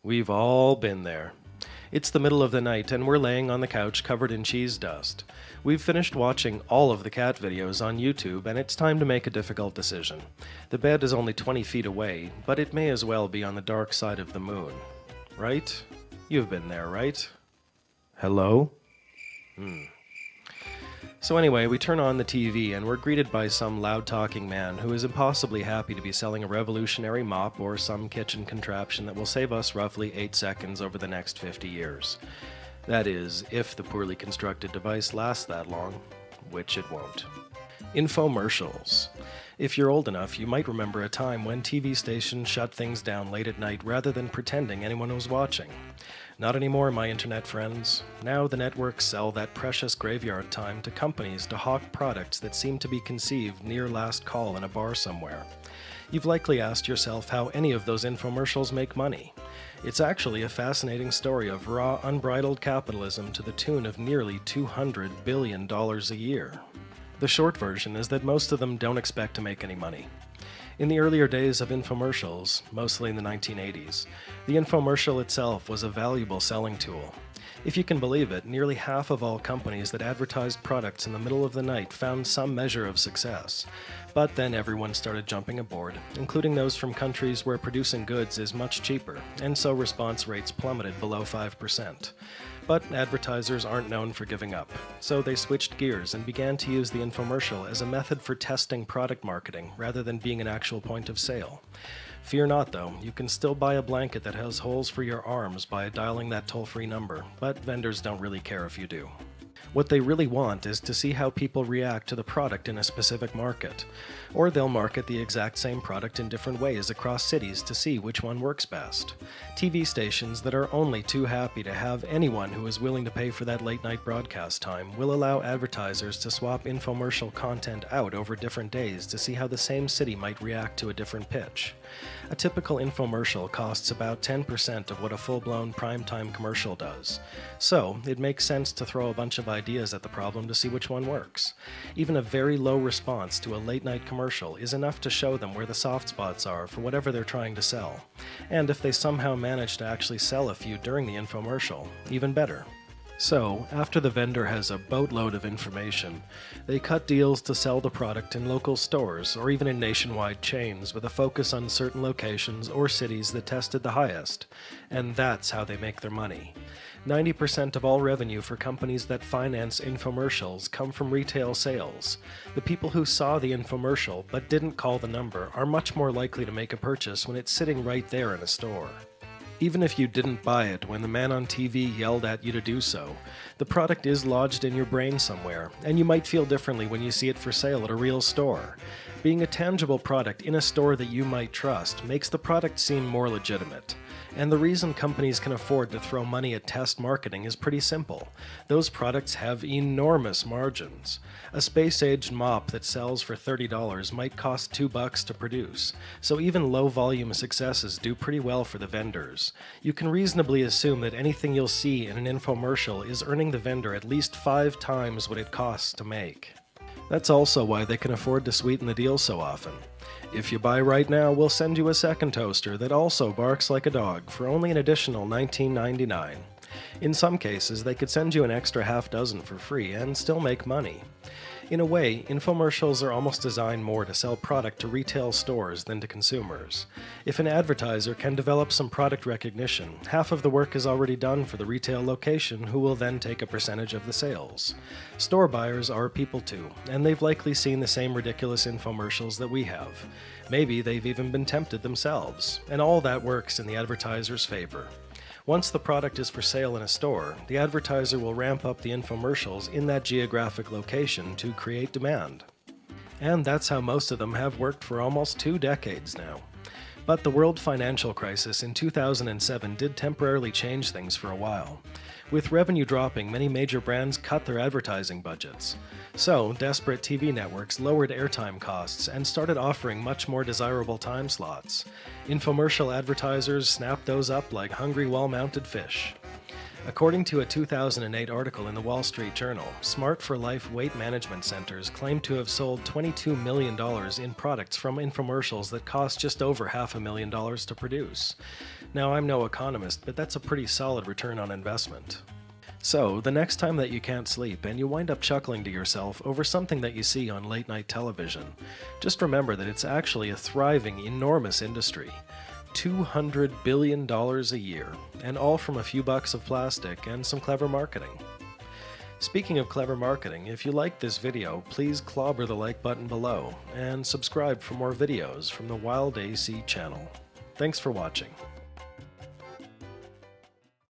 We've all been there. It's the middle of the night and we're laying on the couch covered in cheese dust. We've finished watching all of the cat videos on YouTube and it's time to make a difficult decision. The bed is only 20 feet away, but it may as well be on the dark side of the moon. Right? You've been there, right? Hello? So anyway, we turn on the TV and we're greeted by some loud-talking man who is impossibly happy to be selling a revolutionary mop or some kitchen contraption that will save us roughly 8 seconds over the next 50 years. That is, if the poorly constructed device lasts that long, which it won't. Infomercials. If you're old enough, you might remember a time when TV stations shut things down late at night rather than pretending anyone was watching. Not anymore, my internet friends. Now the networks sell that precious graveyard time to companies to hawk products that seem to be conceived near last call in a bar somewhere. You've likely asked yourself how any of those infomercials make money. It's actually a fascinating story of raw, unbridled capitalism to the tune of nearly $200 billion a year. The short version is that most of them don't expect to make any money. In the earlier days of infomercials, mostly in the 1980s, the infomercial itself was a valuable selling tool. If you can believe it, nearly half of all companies that advertised products in the middle of the night found some measure of success. But then everyone started jumping aboard, including those from countries where producing goods is much cheaper, and so response rates plummeted below 5%. But advertisers aren't known for giving up, so they switched gears and began to use the infomercial as a method for testing product marketing rather than being an actual point of sale. Fear not, though, you can still buy a blanket that has holes for your arms by dialing that toll-free number, but vendors don't really care if you do. What they really want is to see how people react to the product in a specific market. Or they'll market the exact same product in different ways across cities to see which one works best. TV stations that are only too happy to have anyone who is willing to pay for that late-night broadcast time will allow advertisers to swap infomercial content out over different days to see how the same city might react to a different pitch. A typical infomercial costs about 10% of what a full-blown primetime commercial does. So, it makes sense to throw a bunch of ideas at the problem to see which one works. Even a very low response to a late-night commercial is enough to show them where the soft spots are for whatever they're trying to sell. And if they somehow manage to actually sell a few during the infomercial, even better. So, after the vendor has a boatload of information, they cut deals to sell the product in local stores or even in nationwide chains with a focus on certain locations or cities that tested the highest. And that's how they make their money. 90% of all revenue for companies that finance infomercials come from retail sales. The people who saw the infomercial but didn't call the number are much more likely to make a purchase when it's sitting right there in a store. Even if you didn't buy it when the man on TV yelled at you to do so, the product is lodged in your brain somewhere, and you might feel differently when you see it for sale at a real store. Being a tangible product in a store that you might trust makes the product seem more legitimate. And the reason companies can afford to throw money at test marketing is pretty simple. Those products have enormous margins. A space-aged mop that sells for $30 might cost $2 to produce, so even low-volume successes do pretty well for the vendors. You can reasonably assume that anything you'll see in an infomercial is earning the vendor at least 5 times what it costs to make. That's also why they can afford to sweeten the deal so often. If you buy right now, we'll send you a second toaster that also barks like a dog for only an additional $19.99. In some cases, they could send you an extra half dozen for free and still make money. In a way, infomercials are almost designed more to sell product to retail stores than to consumers. If an advertiser can develop some product recognition, half of the work is already done for the retail location, who will then take a percentage of the sales. Store buyers are people too, and they've likely seen the same ridiculous infomercials that we have. Maybe they've even been tempted themselves, and all that works in the advertiser's favor. Once the product is for sale in a store, the advertiser will ramp up the infomercials in that geographic location to create demand. And that's how most of them have worked for almost 2 decades now. But the world financial crisis in 2007 did temporarily change things for a while. With revenue dropping, many major brands cut their advertising budgets. So, desperate TV networks lowered airtime costs and started offering much more desirable time slots. Infomercial advertisers snapped those up like hungry, well-mounted fish. According to a 2008 article in the Wall Street Journal, Smart for Life weight management centers claim to have sold $22 million in products from infomercials that cost just over $500,000 to produce. Now, I'm no economist, but that's a pretty solid return on investment. So, the next time that you can't sleep and you wind up chuckling to yourself over something that you see on late night television, just remember that it's actually a thriving, enormous industry. $200 billion a year, and all from a few bucks of plastic and some clever marketing. Speaking of clever marketing, if you like this video, please clobber the like button below and subscribe for more videos from the WildAC channel. Thanks for watching.